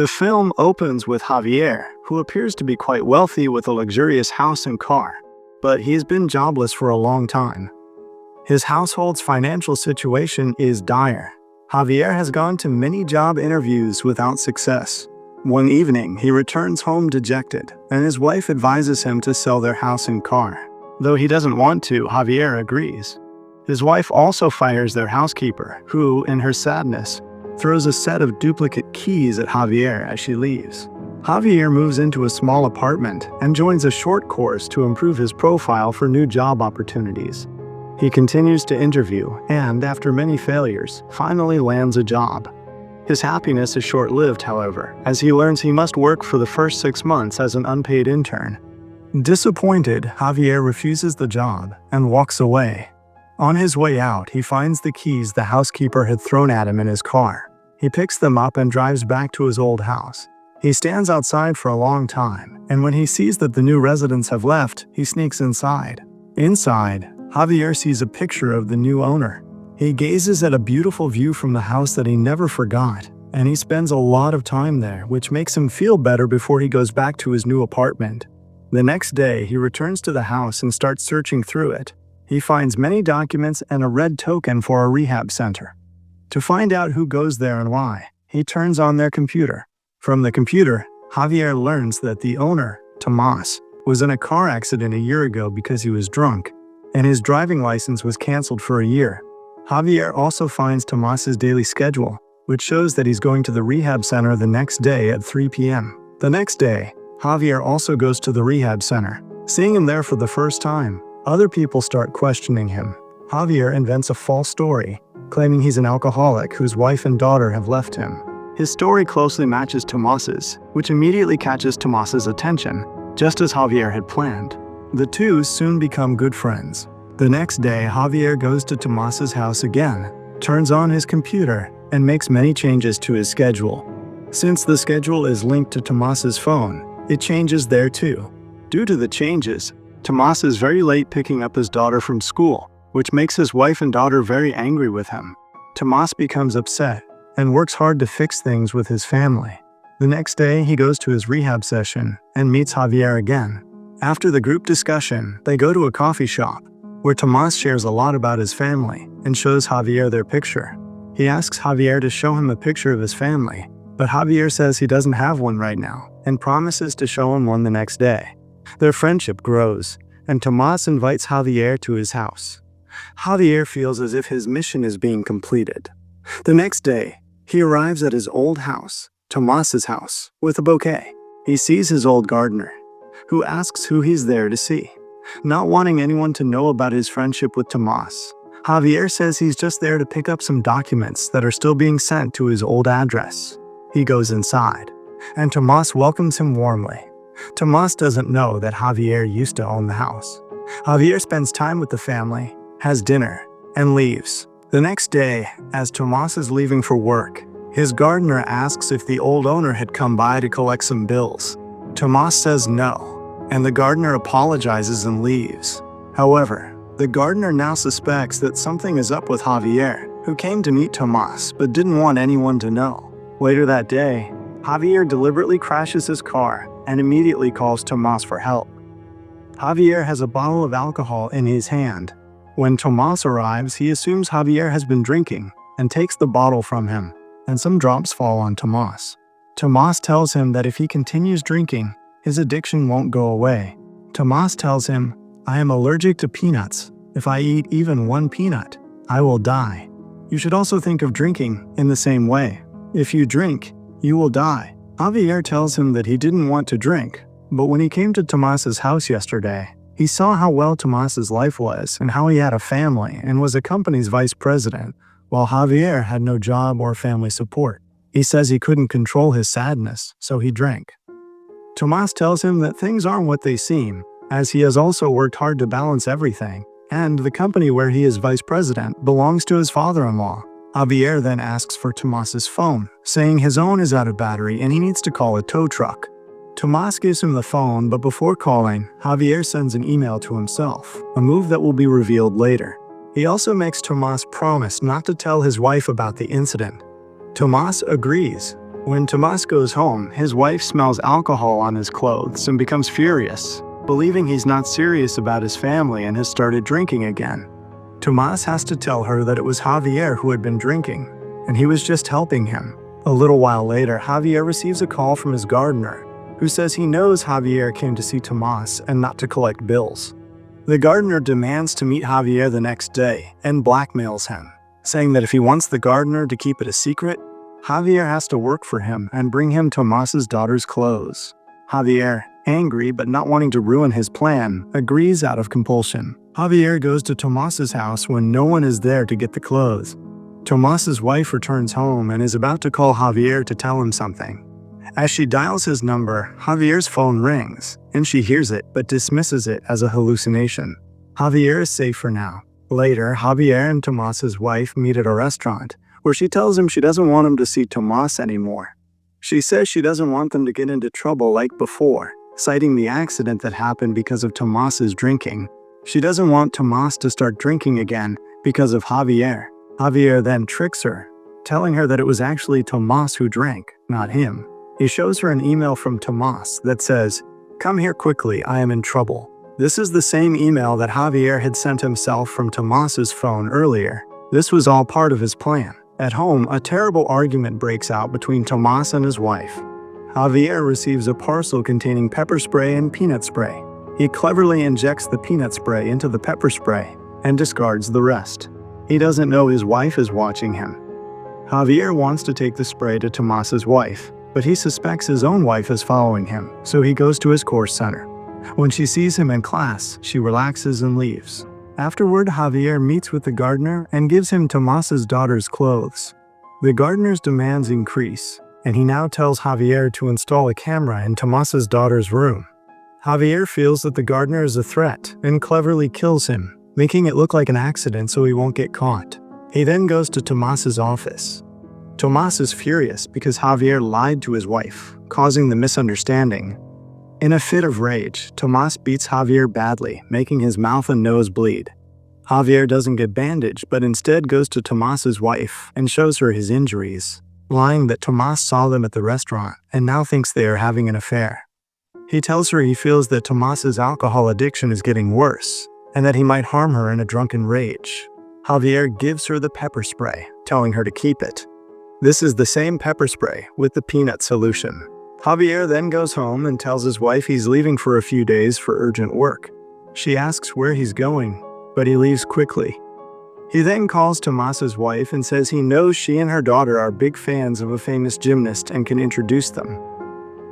The film opens with Javier, who appears to be quite wealthy with a luxurious house and car, but he's been jobless for a long time. His household's financial situation is dire. Javier has gone to many job interviews without success. One evening, he returns home dejected, and his wife advises him to sell their house and car. Though he doesn't want to, Javier agrees. His wife also fires their housekeeper, who, in her sadness, throws a set of duplicate keys at Javier as she leaves. Javier moves into a small apartment and joins a short course to improve his profile for new job opportunities. He continues to interview and, after many failures, finally lands a job. His happiness is short-lived, however, as he learns he must work for the first 6 months as an unpaid intern. Disappointed, Javier refuses the job and walks away. On his way out, he finds the keys the housekeeper had thrown at him in his car. He picks them up and drives back to his old house. He stands outside for a long time, and when he sees that the new residents have left, he sneaks inside. Inside, Javier sees a picture of the new owner. He gazes at a beautiful view from the house that he never forgot, and he spends a lot of time there, which makes him feel better before he goes back to his new apartment. The next day, he returns to the house and starts searching through it. He finds many documents and a red token for a rehab center. To find out who goes there and why, he turns on their computer. From the computer, Javier learns that the owner, Tomas, was in a car accident a year ago because he was drunk, and his driving license was canceled for a year. Javier also finds Tomas's daily schedule, which shows that he's going to the rehab center the next day at 3 p.m. The next day, Javier also goes to the rehab center. Seeing him there for the first time, other people start questioning him. Javier invents a false story, claiming he's an alcoholic whose wife and daughter have left him. His story closely matches Tomas's, which immediately catches Tomas's attention, just as Javier had planned. The two soon become good friends. The next day, Javier goes to Tomas's house again, turns on his computer, and makes many changes to his schedule. Since the schedule is linked to Tomas's phone, it changes there too. Due to the changes, Tomas is very late picking up his daughter from school, which makes his wife and daughter very angry with him. Tomas becomes upset and works hard to fix things with his family. The next day, he goes to his rehab session and meets Javier again. After the group discussion, they go to a coffee shop, where Tomas shares a lot about his family and shows Javier their picture. He asks Javier to show him a picture of his family, but Javier says he doesn't have one right now and promises to show him one the next day. Their friendship grows, and Tomas invites Javier to his house. Javier feels as if his mission is being completed. The next day, he arrives at his old house, Tomas's house, with a bouquet. He sees his old gardener, who asks who he's there to see. Not wanting anyone to know about his friendship with Tomas, Javier says he's just there to pick up some documents that are still being sent to his old address. He goes inside, and Tomas welcomes him warmly. Tomas doesn't know that Javier used to own the house. Javier spends time with the family, has dinner, and leaves. The next day, as Tomas is leaving for work, his gardener asks if the old owner had come by to collect some bills. Tomas says no, and the gardener apologizes and leaves. However, the gardener now suspects that something is up with Javier, who came to meet Tomas but didn't want anyone to know. Later that day, Javier deliberately crashes his car and immediately calls Tomas for help. Javier has a bottle of alcohol in his hand. When Tomas arrives, he assumes Javier has been drinking and takes the bottle from him, and some drops fall on Tomas. Tomas tells him that if he continues drinking, his addiction won't go away. Tomas tells him, "I am allergic to peanuts. If I eat even one peanut, I will die. You should also think of drinking in the same way. If you drink, you will die." Javier tells him that he didn't want to drink, but when he came to Tomas's house yesterday, he saw how well Tomas's life was and how he had a family and was a company's vice president, while Javier had no job or family support. He says he couldn't control his sadness, so he drank. Tomas tells him that things aren't what they seem, as he has also worked hard to balance everything, and the company where he is vice president belongs to his father-in-law. Javier then asks for Tomas's phone, saying his own is out of battery and he needs to call a tow truck. Tomas gives him the phone, but before calling, Javier sends an email to himself, a move that will be revealed later. He also makes Tomas promise not to tell his wife about the incident. Tomas agrees, When Tomas goes home, his wife smells alcohol on his clothes and becomes furious, believing he's not serious about his family and has started drinking again. Tomas has to tell her that it was Javier who had been drinking, and he was just helping him. A little while later, Javier receives a call from his gardener, who says he knows Javier came to see Tomas and not to collect bills. The gardener demands to meet Javier the next day and blackmails him, saying that if he wants the gardener to keep it a secret, Javier has to work for him and bring him Tomas's daughter's clothes. Javier, angry but not wanting to ruin his plan, agrees out of compulsion. Javier goes to Tomas's house when no one is there to get the clothes. Tomas's wife returns home and is about to call Javier to tell him something. As she dials his number, Javier's phone rings, and she hears it but dismisses it as a hallucination. Javier is safe for now. Later, Javier and Tomas's wife meet at a restaurant, where she tells him she doesn't want him to see Tomas anymore. She says she doesn't want them to get into trouble like before, citing the accident that happened because of Tomas's drinking. She doesn't want Tomas to start drinking again because of Javier. Javier then tricks her, telling her that it was actually Tomas who drank, not him. He shows her an email from Tomas that says, "Come here quickly, I am in trouble." This is the same email that Javier had sent himself from Tomas's phone earlier. This was all part of his plan. At home, a terrible argument breaks out between Tomas and his wife. Javier receives a parcel containing pepper spray and peanut spray. He cleverly injects the peanut spray into the pepper spray and discards the rest. He doesn't know his wife is watching him. Javier wants to take the spray to Tomas's wife, but he suspects his own wife is following him, so he goes to his course center. When she sees him in class, she relaxes and leaves. Afterward, Javier meets with the gardener and gives him Tomas's daughter's clothes. The gardener's demands increase, and he now tells Javier to install a camera in Tomas's daughter's room. Javier feels that the gardener is a threat and cleverly kills him, making it look like an accident so he won't get caught. He then goes to Tomas's office. Tomas is furious because Javier lied to his wife, causing the misunderstanding. In a fit of rage, Tomas beats Javier badly, making his mouth and nose bleed. Javier doesn't get bandaged, but instead goes to Tomas's wife and shows her his injuries, lying that Tomas saw them at the restaurant and now thinks they are having an affair. He tells her he feels that Tomas's alcohol addiction is getting worse and that he might harm her in a drunken rage. Javier gives her the pepper spray, telling her to keep it. This is the same pepper spray with the peanut solution. Javier then goes home and tells his wife he's leaving for a few days for urgent work. She asks where he's going, but he leaves quickly. He then calls Tomas's wife and says he knows she and her daughter are big fans of a famous gymnast and can introduce them.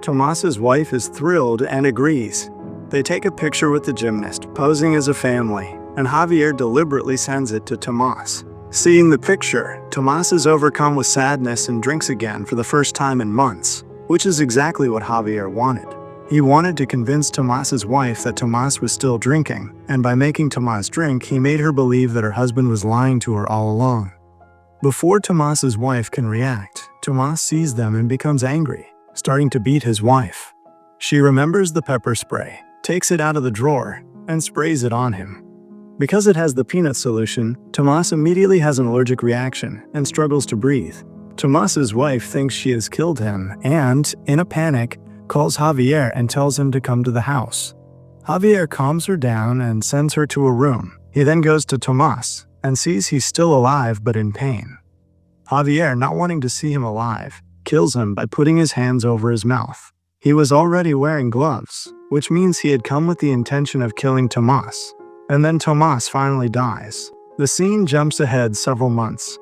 Tomas's wife is thrilled and agrees. They take a picture with the gymnast, posing as a family, and Javier deliberately sends it to Tomas. Seeing the picture, Tomas is overcome with sadness and drinks again for the first time in months, which is exactly what Javier wanted. He wanted to convince Tomas's wife that Tomas was still drinking, and by making Tomas drink, he made her believe that her husband was lying to her all along. Before Tomas's wife can react, Tomas sees them and becomes angry, starting to beat his wife. She remembers the pepper spray, takes it out of the drawer, and sprays it on him. Because it has the peanut solution, Tomas immediately has an allergic reaction and struggles to breathe. Tomas's wife thinks she has killed him and, in a panic, calls Javier and tells him to come to the house. Javier calms her down and sends her to a room. He then goes to Tomas and sees he's still alive but in pain. Javier, not wanting to see him alive, kills him by putting his hands over his mouth. He was already wearing gloves, which means he had come with the intention of killing Tomas. And then Tomas finally dies. The scene jumps ahead several months.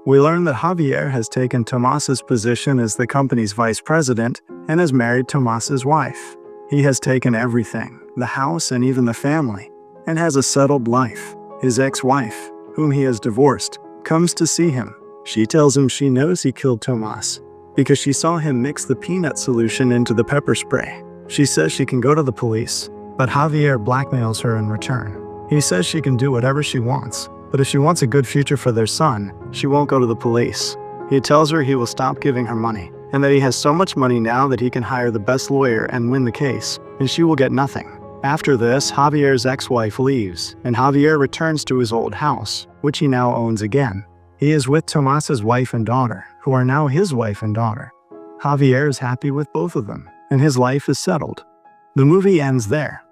We learn that Javier has taken Tomas's position as the company's vice president and has married Tomas's wife. He has taken everything, the house and even the family, and has a settled life. His ex-wife, whom he has divorced, comes to see him. She tells him she knows he killed Tomas because she saw him mix the peanut solution into the pepper spray. She says she can go to the police, but Javier blackmails her in return. He says she can do whatever she wants, but if she wants a good future for their son, she won't go to the police. He tells her he will stop giving her money, and that he has so much money now that he can hire the best lawyer and win the case, and she will get nothing. After this, Javier's ex-wife leaves, and Javier returns to his old house, which he now owns again. He is with Tomas's wife and daughter, who are now his wife and daughter. Javier is happy with both of them, and his life is settled. The movie ends there.